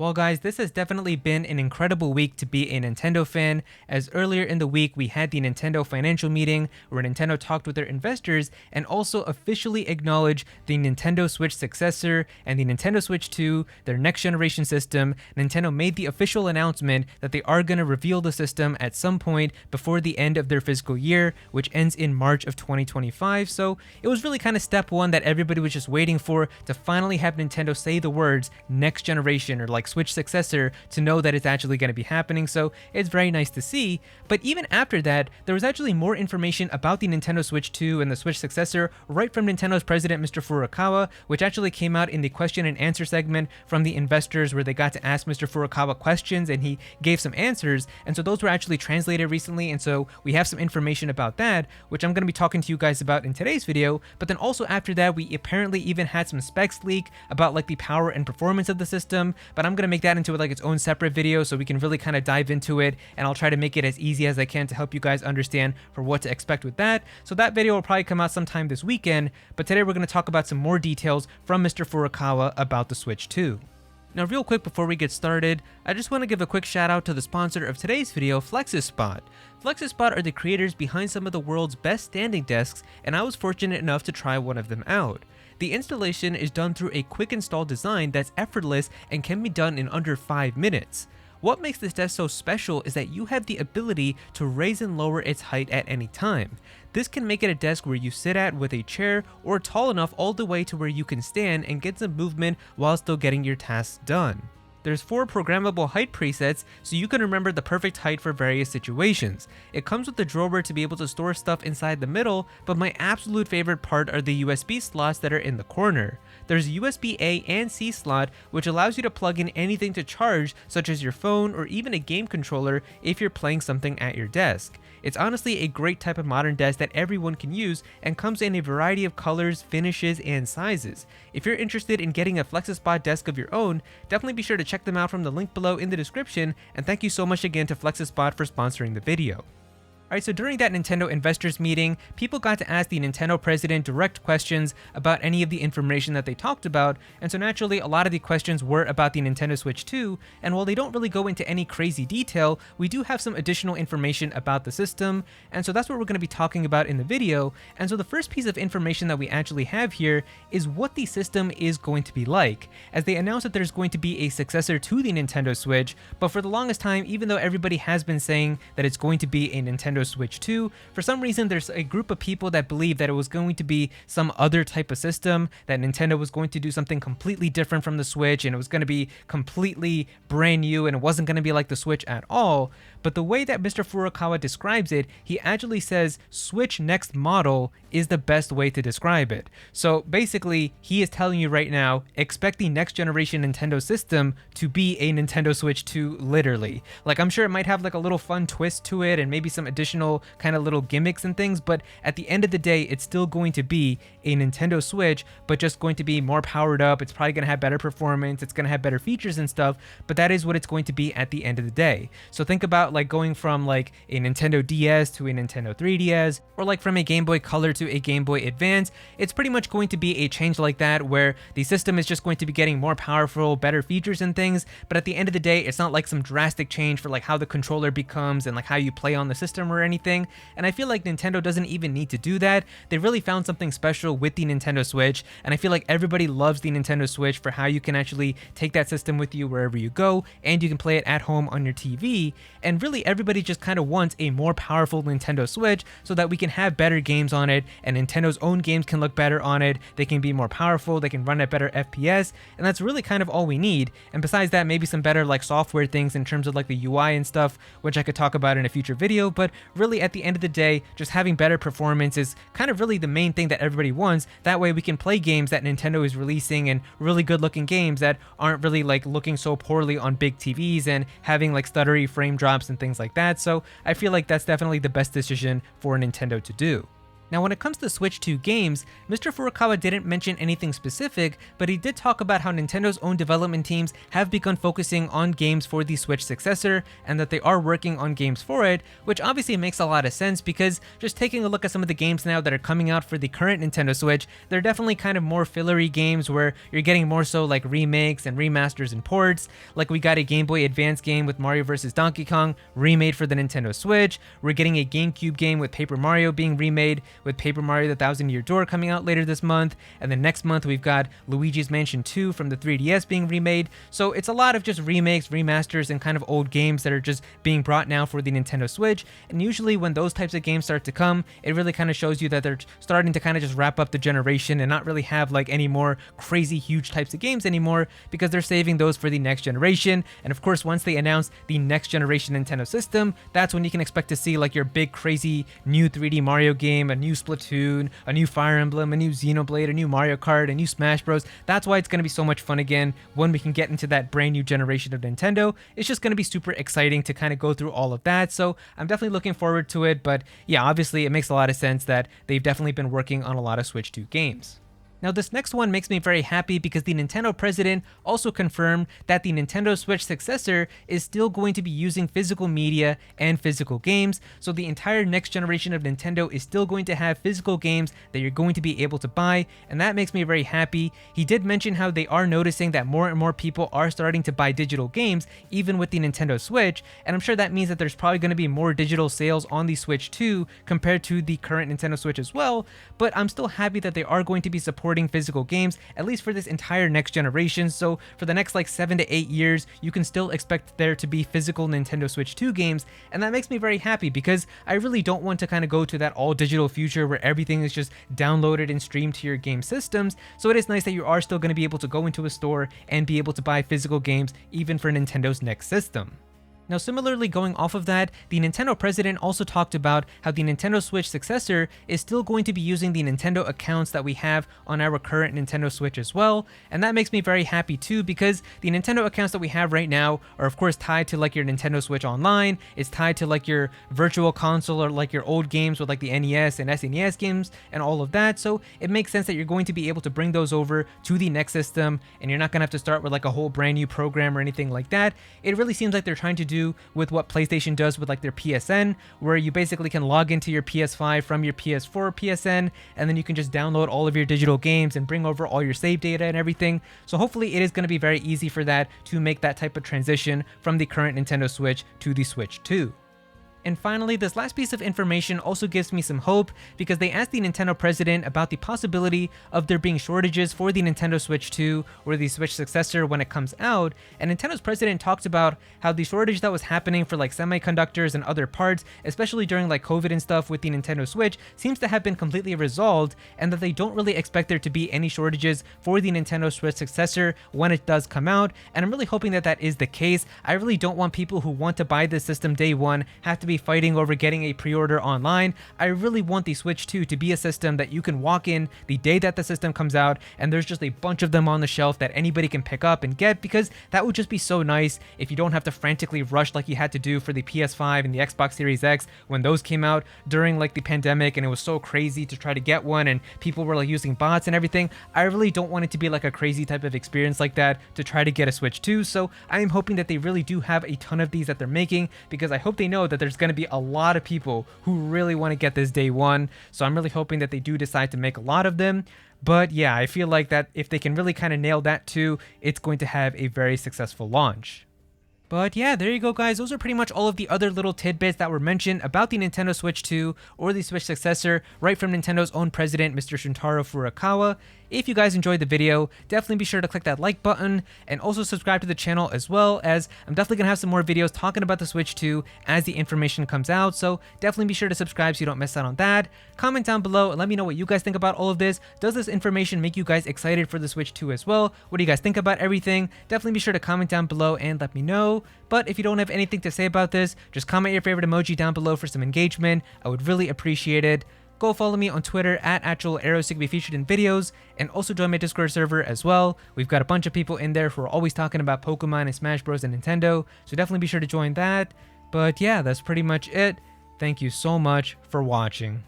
Well guys, this has definitely been an incredible week to be a Nintendo fan, as earlier in the week we had the Nintendo financial meeting where Nintendo talked with their investors and also officially acknowledged the Nintendo Switch successor and the Nintendo Switch 2, their next generation system. Nintendo made the official announcement that they are going to reveal the system at some point before the end of their fiscal year, which ends in March of 2025, so it was really kind of step one that everybody was just waiting for, to finally have Nintendo say the words next generation or like Switch successor to know that it's actually going to be happening, so it's very nice to see. But even after that, there was actually more information about the Nintendo Switch 2 and the Switch successor right from Nintendo's president, Mr. Furukawa, which actually came out in the question and answer segment from the investors where they got to ask Mr. Furukawa questions and he gave some answers, and so those were actually translated recently, and so we have some information about that, which I'm going to be talking to you guys about in today's video. But then also after that, we apparently even had some specs leak about like the power and performance of the system, but I'm going to make that into like its own separate video so we can really kind of dive into it, and I'll try to make it as easy as I can to help you guys understand for what to expect with that. So that video will probably come out sometime this weekend, but today we're going to talk about some more details from Mr. Furukawa about the Switch 2. Now real quick before we get started, I just want to give a quick shout out to the sponsor of today's video, Flexispot. Flexispot are the creators behind some of the world's best standing desks, and I was fortunate enough to try one of them out. The installation is done through a quick install design that's effortless and can be done in under 5 minutes. What makes this desk so special is that you have the ability to raise and lower its height at any time. This can make it a desk where you sit at with a chair, or tall enough all the way to where you can stand and get some movement while still getting your tasks done. There's 4 programmable height presets, so you can remember the perfect height for various situations. It comes with a drawer to be able to store stuff inside the middle, but my absolute favorite part are the USB slots that are in the corner. There's a USB A and C slot, which allows you to plug in anything to charge, such as your phone or even a game controller if you're playing something at your desk. It's honestly a great type of modern desk that everyone can use and comes in a variety of colors, finishes, and sizes. If you're interested in getting a Flexispot desk of your own, definitely be sure to check them out from the link below in the description, and thank you so much again to Flexispot for sponsoring the video. Alright, so during that Nintendo investors meeting, people got to ask the Nintendo president direct questions about any of the information that they talked about, and so naturally a lot of the questions were about the Nintendo Switch 2, and while they don't really go into any crazy detail, we do have some additional information about the system, and so that's what we're going to be talking about in the video. And so the first piece of information that we actually have here is what the system is going to be like, as they announced that there's going to be a successor to the Nintendo Switch, but for the longest time, even though everybody has been saying that it's going to be a Nintendo Switch 2, for some reason there's a group of people that believe that it was going to be some other type of system, that Nintendo was going to do something completely different from the Switch, and it was going to be completely brand new, and it wasn't going to be like the Switch at all. But the way that Mr. Furukawa describes it, he actually says Switch next model is the best way to describe it. So basically, he is telling you right now, expect the next generation Nintendo system to be a Nintendo Switch 2, literally. Like, I'm sure it might have like a little fun twist to it and maybe some additional kind of little gimmicks and things, but at the end of the day, it's still going to be a Nintendo Switch, but just going to be more powered up. It's probably going to have better performance, it's going to have better features and stuff, but that is what it's going to be at the end of the day. So think about like going from like a Nintendo DS to a Nintendo 3DS, or like from a Game Boy Color to a Game Boy Advance. It's pretty much going to be a change like that, where the system is just going to be getting more powerful, better features and things, but at the end of the day, it's not like some drastic change for like how the controller becomes and like how you play on the system or anything. And I feel like Nintendo doesn't even need to do that. They really found something special with the Nintendo Switch, and I feel like everybody loves the Nintendo Switch for how you can actually take that system with you wherever you go, and you can play it at home on your TV. And really everybody just kind of wants a more powerful Nintendo Switch so that we can have better games on it, and Nintendo's own games can look better on it, they can be more powerful, they can run at better FPS, and that's really kind of all we need. And besides that, maybe some better like software things in terms of like the UI and stuff, which I could talk about in a future video. But really at the end of the day, just having better performance is kind of really the main thing that everybody wants. That way we can play games that Nintendo is releasing, and really good looking games that aren't really like looking so poorly on big TVs and having like stuttery frame drops and things like that. So I feel like that's definitely the best decision for Nintendo to do. Now, when it comes to Switch 2 games, Mr. Furukawa didn't mention anything specific, but he did talk about how Nintendo's own development teams have begun focusing on games for the Switch successor, and that they are working on games for it, which obviously makes a lot of sense because just taking a look at some of the games now that are coming out for the current Nintendo Switch, they're definitely kind of more fillery games where you're getting more so like remakes and remasters and ports. Like we got a Game Boy Advance game with Mario vs. Donkey Kong remade for the Nintendo Switch. We're getting a GameCube game with Paper Mario being remade, with Paper Mario the Thousand Year Door coming out later this month, and then next month we've got Luigi's Mansion 2 from the 3DS being remade. So it's a lot of just remakes, remasters, and kind of old games that are just being brought now for the Nintendo Switch. And usually when those types of games start to come, it really kind of shows you that they're starting to kind of just wrap up the generation and not really have like any more crazy huge types of games anymore, because they're saving those for the next generation. And of course, once they announce the next generation Nintendo system, that's when you can expect to see like your big crazy new 3D Mario game, a new Splatoon, a new Fire Emblem, a new Xenoblade, a new Mario Kart, a new Smash Bros. That's why it's going to be so much fun again when we can get into that brand new generation of Nintendo. It's just going to be super exciting to kind of go through all of that. So I'm definitely looking forward to it. But yeah, obviously it makes a lot of sense that they've definitely been working on a lot of Switch 2 games. Now, this next one makes me very happy because the Nintendo president also confirmed that the Nintendo Switch successor is still going to be using physical media and physical games. So the entire next generation of Nintendo is still going to have physical games that you're going to be able to buy, and that makes me very happy. He did mention how they are noticing that more and more people are starting to buy digital games, even with the Nintendo Switch, and I'm sure that means that there's probably going to be more digital sales on the Switch 2 compared to the current Nintendo Switch as well, but I'm still happy that they are going to be supporting physical games, at least for this entire next generation. So for the next like 7 to 8 years, you can still expect there to be physical Nintendo Switch 2 games, and that makes me very happy because I really don't want to kind of go to that all digital future where everything is just downloaded and streamed to your game systems. So it is nice that you are still going to be able to go into a store and be able to buy physical games even for Nintendo's next system. Now, similarly, going off of that, the Nintendo president also talked about how the Nintendo Switch successor is still going to be using the Nintendo accounts that we have on our current Nintendo Switch as well, and that makes me very happy too because the Nintendo accounts that we have right now are of course tied to like your Nintendo Switch Online, it's tied to like your virtual console or like your old games with like the NES and SNES games and all of that, so it makes sense that you're going to be able to bring those over to the next system and you're not going to have to start with like a whole brand new program or anything like that. It really seems like they're trying to do with what PlayStation does with like their PSN, where you basically can log into your PS5 from your PS4 PSN, and then you can just download all of your digital games and bring over all your save data and everything. So hopefully it is going to be very easy for that to make that type of transition from the current Nintendo Switch to the Switch 2. And finally, this last piece of information also gives me some hope because they asked the Nintendo president about the possibility of there being shortages for the Nintendo Switch 2 or the Switch successor when it comes out, and Nintendo's president talked about how the shortage that was happening for like semiconductors and other parts, especially during like COVID and stuff with the Nintendo Switch, seems to have been completely resolved, and that they don't really expect there to be any shortages for the Nintendo Switch successor when it does come out, and I'm really hoping that that is the case. I really don't want people who want to buy this system day one have to be fighting over getting a pre-order online. I really want the Switch 2 to be a system that you can walk in the day that the system comes out and there's just a bunch of them on the shelf that anybody can pick up and get, because that would just be so nice if you don't have to frantically rush like you had to do for the PS5 and the Xbox Series X when those came out during like the pandemic and it was so crazy to try to get one and people were like using bots and everything. I really don't want it to be like a crazy type of experience like that to try to get a Switch 2, so I am hoping that they really do have a ton of these that they're making, because I hope they know that there's going to be a lot of people who really want to get this day one, so I'm really hoping that they do decide to make a lot of them. But yeah, I feel like that if they can really kind of nail that too, it's going to have a very successful launch. But yeah, there you go guys, those are pretty much all of the other little tidbits that were mentioned about the Nintendo Switch 2 or the Switch successor right from Nintendo's own president, Mr. Shuntaro Furukawa. If you guys enjoyed the video, definitely be sure to click that like button and also subscribe to the channel, as well as I'm definitely going to have some more videos talking about the Switch 2 as the information comes out, so definitely be sure to subscribe so you don't miss out on that. Comment down below and let me know what you guys think about all of this. Does this information make you guys excited for the Switch 2 as well? What do you guys think about everything? Definitely be sure to comment down below and let me know. But if you don't have anything to say about this, just comment your favorite emoji down below for some engagement. I would really appreciate it. Go follow me on Twitter at actual Aero so you can be featured in videos, and also join my Discord server as well. We've got a bunch of people in there who are always talking about Pokemon and Smash Bros and Nintendo, so definitely be sure to join that. But yeah, that's pretty much it. Thank you so much for watching.